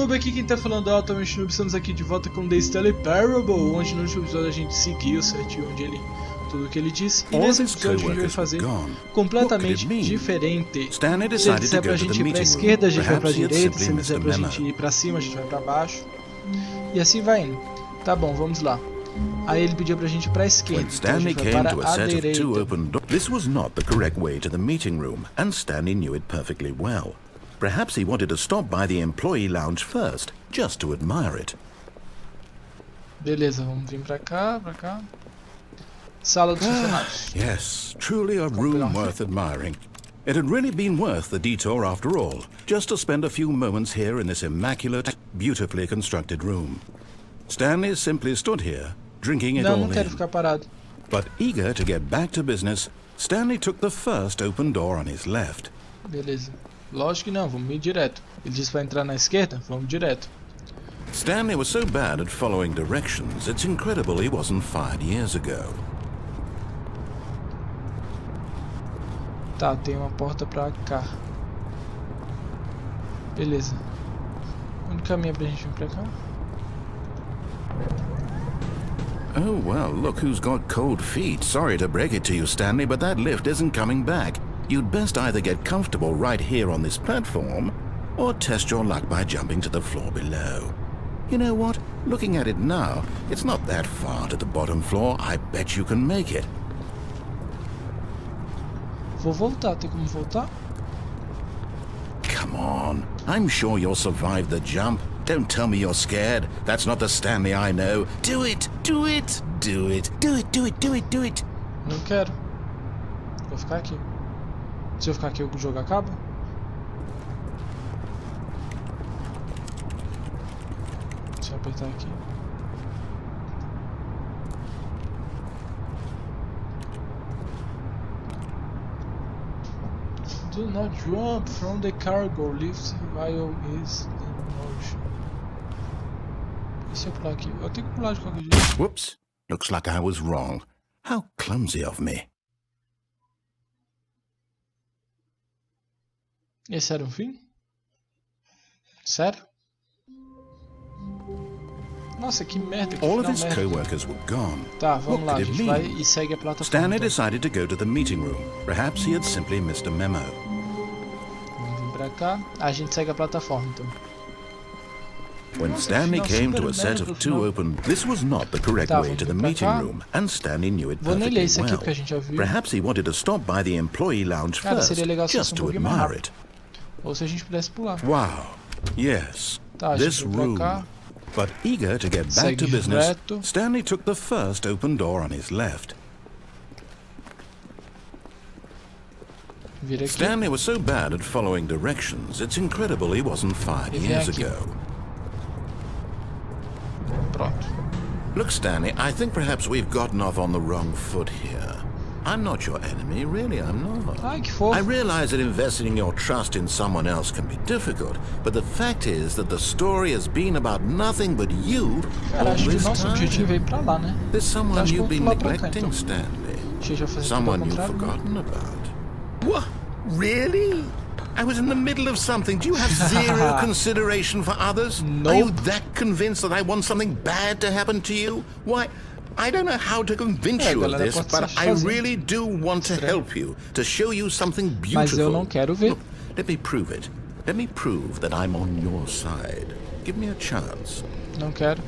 Noob aqui, quem tá falando é altamente Noob. Estamos aqui de volta com The Stanley Parable, onde no último episódio a gente seguiu certinho tudo o que ele disse. E nesse episódio a gente vai fazer completamente diferente. Se ele disser pra gente ir pra esquerda, a gente vai pra direita. Se ele disser pra gente ir pra cima, a gente vai pra baixo. E assim vai indo. Tá bom, vamos lá. Aí ele pediu pra gente ir pra esquerda, então a gente vai para a direita. This was not the correct way to the meeting room, and Stanley knew it perfectly well. Perhaps he wanted to stop by the employee lounge first, just to admire it. Beleza, vamos vir pra cá, Sala dos funcionários. Yes, truly a room worth admiring. It had really been worth the detour after all, just to spend a few moments here in this immaculate, beautifully constructed room. Stanley simply stood here, drinking it all Não quero ficar parado. But eager to get back to business, Stanley took the first open door on his left. Beleza. Lógico que não, vamos ir direto. Ele disse pra entrar na esquerda, vamos direto. Stanley was so bad at following directions, it's incredible he wasn't fired years ago. Tá, tem uma porta pra cá. Beleza. Onde caminha pra gente vir pra cá? Oh, well, look who's got cold feet. Sorry to break it to you, Stanley, but that lift isn't coming back. You'd best either get comfortable right here on this platform, or test your luck by jumping to the floor below. You know what? Looking at it now, it's not that far to the bottom floor. I bet you can make it. Vou voltar, tem como voltar? Come on. I'm sure you'll survive the jump. Don't tell me you're scared. That's not the Stanley I know. Do it! Do it! Do it! Do it! Do it! Do it! Do it! Não quero. Vou ficar aqui. Se eu ficar aqui, o jogo acaba? Deixa eu apertar aqui. Do not jump from the cargo lift while is in motion. E se eu pular aqui? Eu tenho que pular de qualquer jeito. Whoops. Looks like I was wrong. How clumsy of me. Esse era o fim? Sério? Nossa, que merda, que All of final his merda. co-workers were gone. Tá, vamos What lá, a could it gente vai mean? e segue a plataforma. Stanley Então. decided to go to the meeting room. Perhaps he had simply missed a memo. Vamos vir pra cá. A gente segue a plataforma, então. When Nossa, Stanley final came super to a set merda, of two final. open... This was not the correct Tá, way vamos to the vir pra meeting cá. room, and Stanley knew it Vou nem ler perfectly isso aqui well. porque a gente já viu. Perhaps he wanted to stop by the employee lounge Cara, first, seria legal se fosse just um to pouquinho mais admire rápido. it. Ou se a gente pudesse pular. Wow. Yes. Tá, a This gente vem room. pra cá. But eager to get back Segue to business, reto. Stanley took the first open door on his left. Vira aqui. Stanley was so bad at following directions, it's incredible he wasn't fired E vem years aqui. ago. Pronto. Look, Stanley, I think perhaps we've gotten off on the wrong foot here. I'm not your enemy, really, I'm not. Ai, que fofo. I realize that investing your trust in someone else can be difficult, but the fact is that the story has been about nothing but you Cara, all acho que o this nosso objetivo é time. ir pra lá, né? There's someone Acho que you've eu been vou pular pra cá, neglecting, então. Stanley. Deixa eu já fazer tudo ao Someone you've contrário. forgotten about. What? Really? I was in the middle of something. Do you have zero consideration for others? Nope. Are you that convinced that I want something bad to happen to you? Why, I don't know how to convince you of galera, this, pode but se I fazer. really do want to help you, to show you something beautiful. Mas eu não quero ver. Look, let me prove it. Let me prove that I'm on your side. Give me a chance. Não quero.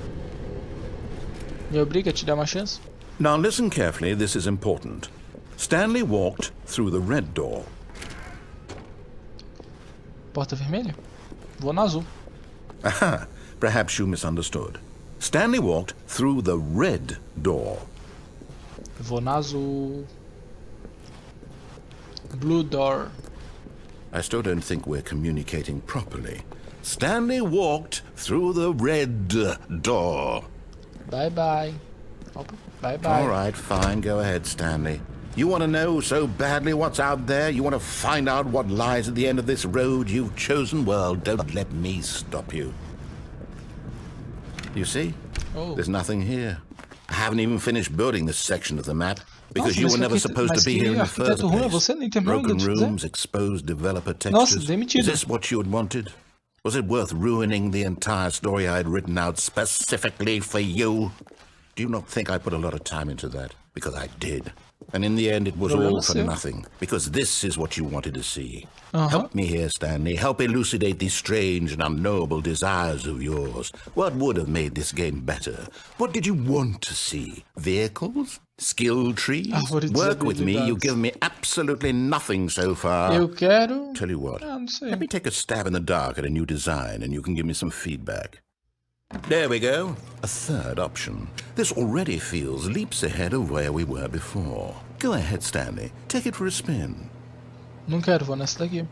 Me obriga a te dar uma chance? Now listen carefully, this is important. Stanley walked through the red door. Porta vermelha? Vou na azul. Aha, perhaps you misunderstood. Stanley walked through the red door. Vou na azul. Blue door. I still don't think we're communicating properly. Stanley walked through the red door. Bye bye. Opa, bye bye. All right, fine, go ahead, Stanley. You want to know so badly what's out there? You want to find out what lies at the end of this road you've chosen? Well, don't let me stop you. You see? Oh. There's nothing here. I haven't even finished building this section of the map because Nossa, you mas were never que- supposed mas to be que here in the first arquiteto ruim é place. você, nem terminou ainda Broken de fazer. rooms, exposed developer Nossa, textures. demitido. Is this what you had wanted? Was it worth ruining the entire story I had written out specifically for you? Do you not think I put a lot of time into that? Because I did. And in the end, it was all for nothing. Because this is what you wanted to see. Help me here, Stanley. Help elucidate these strange and unknowable desires of yours. What would have made this game better? What did you want to see? Vehicles? Skill trees? Work with me. You've given me absolutely nothing so far. Eu quero... Tell you what. Não sei. Let me take a stab in the dark at a new design, and you can give me some feedback. There we go. A third option. This already feels leaps ahead of where we were before. Go ahead, Stanley. Take it for a spin. Não quero, vou nessa daqui.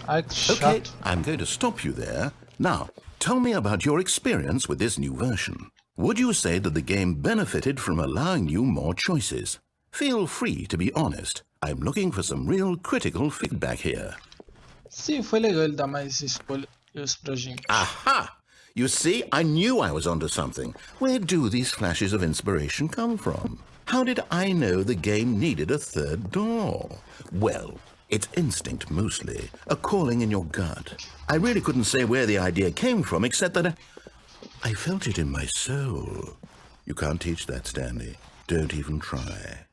Ai, que chato. Okay, I'm going to stop you there. Now, tell me about your experience with this new version. Would you say that the game benefited from allowing you more choices? Feel free to be honest. I'm looking for some real critical feedback here. Sim, foi legal ele dar mais escolhas pra gente. Aha! You see, I knew I was onto something. Where do these flashes of inspiration come from? How did I know the game needed a third door? Well, it's instinct mostly, a calling in your gut. I really couldn't say where the idea came from, except that I felt it in my soul. You can't teach that, Stanley. Don't even try.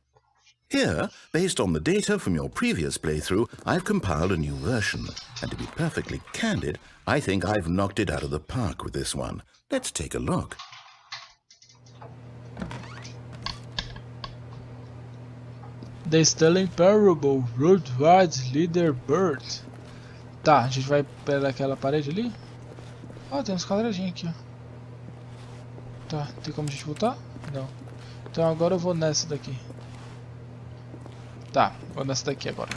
Here, based on the data from your previous playthrough, I've compiled a new version. And to be perfectly candid, I think I've knocked it out of the park with this one. Let's take a look. The Stanley Parable, Worldwide Leader Bird. Tá, a gente vai pegar aquela parede ali. Ó, tem uns quadradinhos aqui, ó. Tá, tem como a gente voltar? Não. Então agora eu vou nessa daqui. Tá, vou nessa daqui agora.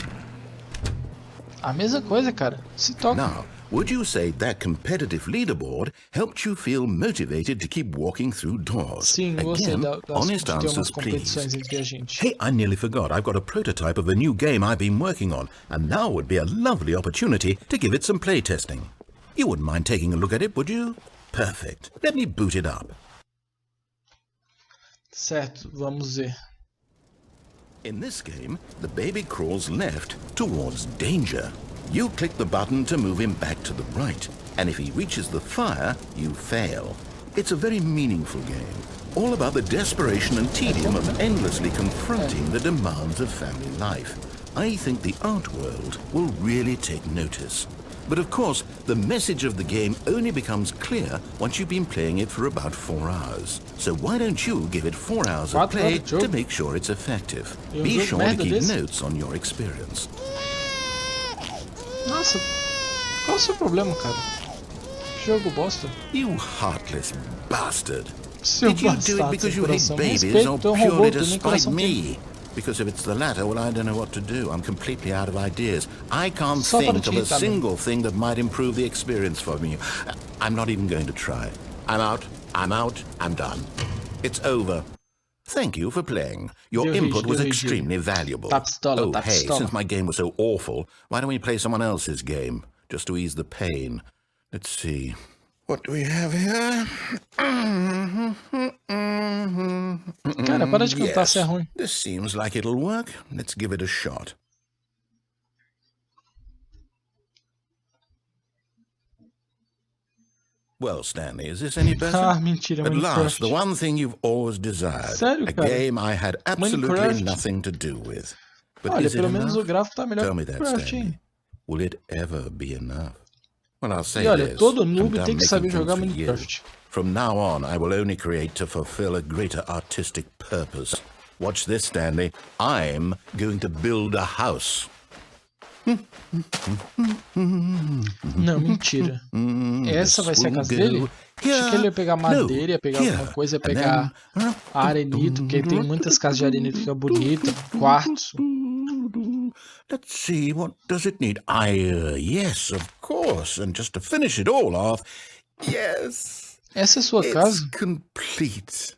A mesma coisa, cara. Se toca. Now, would you say that competitive leaderboard helped you feel motivated to keep walking through doors? Sim, você Again, honest answers, please. Entre a gente. Hey, I nearly forgot. I've got a prototype of a new game I've been working on, and now would be a lovely opportunity to give it some playtesting. You wouldn't mind taking a look at it, would you? Perfect. Let me boot it up. Certo, vamos ver. In this game, the baby crawls left towards danger. You click the button to move him back to the right, and if he reaches the fire, you fail. It's a very meaningful game, all about the desperation and tedium of endlessly confronting the demands of family life. I think the art world will really take notice. But of course, the message of the game only becomes clear once you've been playing it for about 4 hours. So why don't you give it 4 hours of play to make sure it's effective? Be sure to keep notes on your experience. Nossa, qual é o seu problema, cara? Que jogo bosta. You heartless bastard. Seu Did you do it because you hate babies or purely to spite me? Because if it's the latter, well, I don't know what to do. I'm completely out of ideas. I can't think of a single thing that might improve the experience for me. I'm not even going to try. I'm out. I'm done. It's over. Thank you for playing. Your input was extremely valuable. Oh, hey, since my game was so awful, why don't we play someone else's game? Just to ease the pain. Let's see. What do we have here? Cara, para de cantar, se é ruim. This seems like it'll work. Let's give it a shot. Well, Stanley, is this any better? Ah, mentira, At last, the one thing you've always desired. Sério, a cara? game I had absolutely nothing to do with. But olha, is it pelo menos enough? o gráfico tá melhor Tell me que o that, Minecraft, Stanley. hein? Will it ever be enough? Well, I'll say E olha, this. todo I'm noob done tem que saber making jogar things for you. Minecraft. From now on, I will only create to fulfill a greater artistic purpose. Watch this, Stanley. I'm going to build a house. Não, mentira. Essa vai ser a casa dele? Achei que ele ia pegar madeira, ia pegar alguma coisa, ia pegar arenito, porque tem muitas casas de arenito que é bonita, quartzo. Let's see, what does it need? Yes, of course. And just to finish it all off, yes. Essa é a sua casa? It's complete.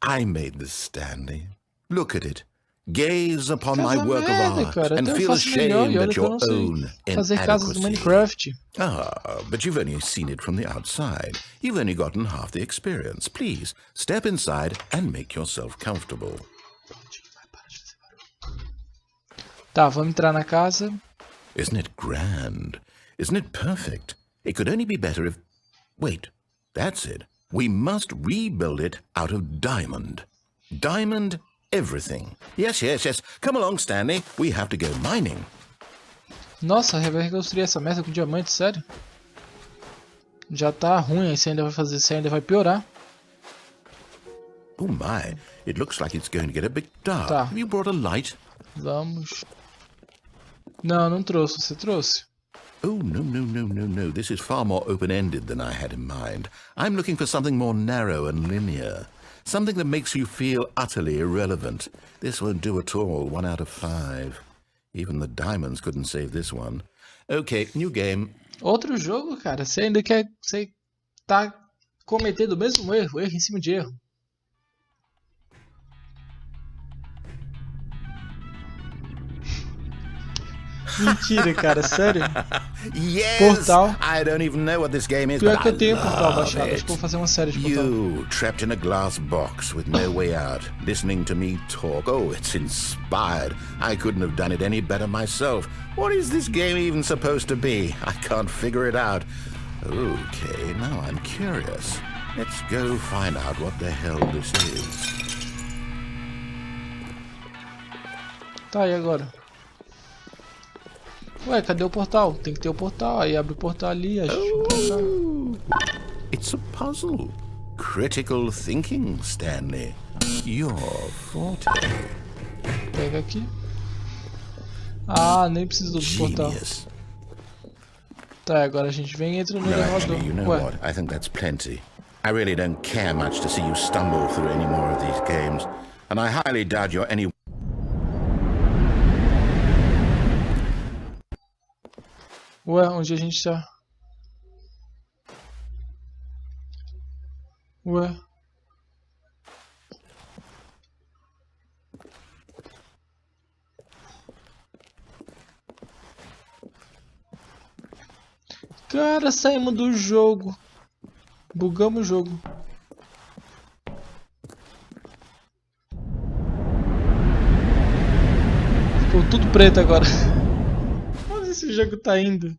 I made this, Stanley. Look at it. Gaze upon my work of art cara. and feel ashamed at your own fazer casas do Minecraft. But you've only seen it from the outside. You've only gotten half the experience. Please, step inside and make yourself comfortable. Tá, vamos entrar na casa. Isn't it grand? Isn't it perfect? It could only be better if... Wait, that's it. We must rebuild it out of diamond. Diamond everything. Yes, yes, yes. Come along, Stanley. We have to go mining. Nossa, vai reconstruir essa merda com diamante, sério? Já tá ruim, aí você ainda vai fazer, você ainda vai piorar. Oh my, it looks like it's going to get a bit dark. Tá. Have you brought a light? Vamos. Não, não trouxe. Você trouxe? Oh, no. This is far more open-ended than I had in mind. I'm looking for something more narrow and linear. Something that makes you feel utterly irrelevant. This won't do at all, 1 out of 5. Even the diamonds couldn't save this one. Okay, new game. Outro jogo, cara. Você ainda quer... Você tá cometendo o mesmo erro. Erro em cima de erro. Mentira, cara, sério? Yes! Portal. I don't even know what this game is, Pior but que eu I tenho Portal love baixado. Acho it. que vou fazer uma série de Portal. You, trapped in a glass box with no way out, listening to me talk. Oh, it's inspired. I couldn't have done it any better myself. What is this game even supposed to be? I can't figure it out. Okay, now I'm curious. Let's go find out what the hell this is. Tá, e agora? Ué, cadê o portal? Tem que ter o portal. Aí abre o portal ali, a gente vai pra It's a puzzle. Critical thinking, Stanley. Your forte. Pega aqui. Ah, nem precisa do portal. Genius. Tá, agora a gente vem e entra no No, elevador. actually, you know Ué, what? I think that's plenty. I really don't care much to see you stumble through any more of these games. And I highly doubt you're any... ué, onde a gente tá? Ué. Cara, saímos do jogo. Bugamos o jogo. Ficou tudo preto agora. Onde esse jogo tá indo?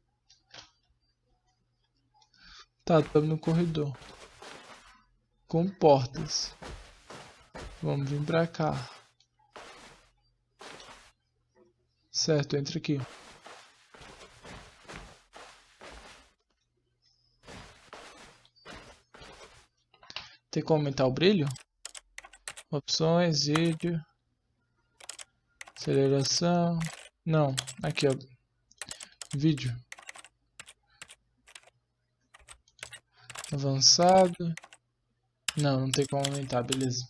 Tá, estamos no corredor. Com portas. Vamos vir pra cá. Certo, entra aqui. Tem como aumentar o brilho? Opções, vídeo. Aceleração. Não, aqui ó. Vídeo. Avançado. Não, não tem como aumentar, beleza.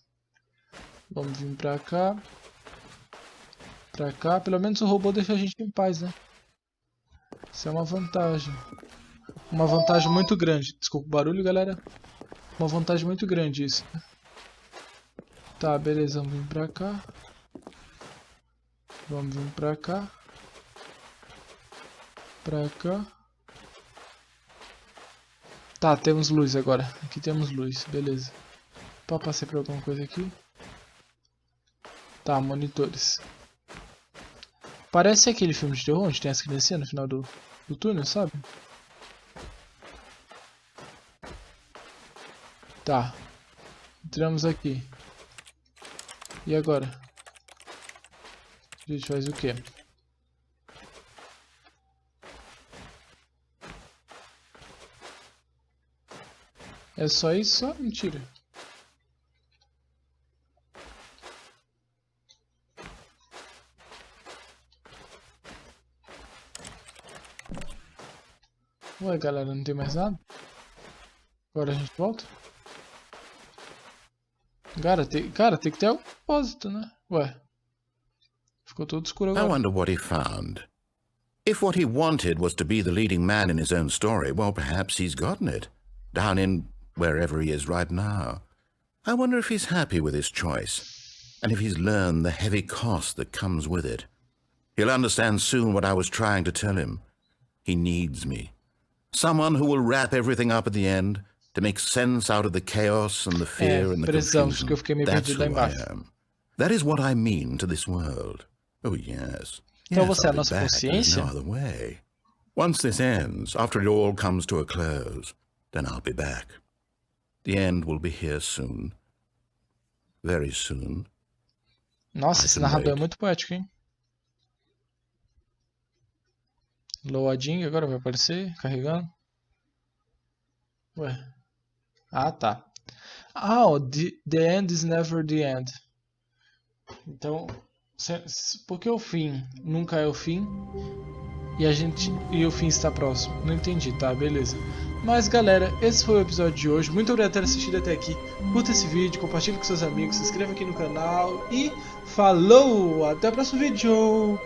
Vamos vir pra cá. Pra cá. Pelo menos o robô deixa a gente em paz, né? Isso é uma vantagem. Uma vantagem muito grande. Desculpa o barulho, galera. Uma vantagem muito grande isso. Tá, beleza. Vamos vir pra cá. Vamos vir pra cá. Pra cá. Tá, temos luz agora. Aqui temos luz, beleza. Pá, passei por alguma coisa aqui. Tá, monitores. Parece aquele filme de terror onde tem as criancinhas no final do túnel, sabe? Tá. Entramos aqui. E agora? A gente faz o quê? É só isso? Só? Mentira. Ué, galera, não tem mais nada? Agora a gente volta? Cara, tem que ter algum propósito, né? Ué. Ficou tudo escuro I agora. wonder what he found. If what he wanted was to be the leading man in his own story, well, perhaps he's gotten it. Down in wherever he is right now. I wonder if he's happy with his choice, and if he's learned the heavy cost that comes with it. He'll understand soon what I was trying to tell him. He needs me. Someone who will wrap everything up at the end, to make sense out of the chaos and the fear and the precisamos, que eu fiquei confusion. meio That's perdido lá who I embaixo. am. That is what I mean to this world. Oh, yes. Então Yes, você é a I'll be nossa back. There's consciência? no other way. Once this ends, after it all comes to a close, then I'll be back. The end will be here soon. Very soon. Nossa, I esse can narrador é wait. muito poético, hein? Loading, agora vai aparecer, carregando. Ué. Ah, tá. Ah, the end is never the end. Então, porque o fim nunca é o fim e o fim está próximo? Não entendi, tá? Beleza. Mas galera, esse foi o episódio de hoje. Muito obrigado por ter assistido até aqui. Curta esse vídeo, compartilhe com seus amigos, se inscreva aqui no canal e falou! Até o próximo vídeo!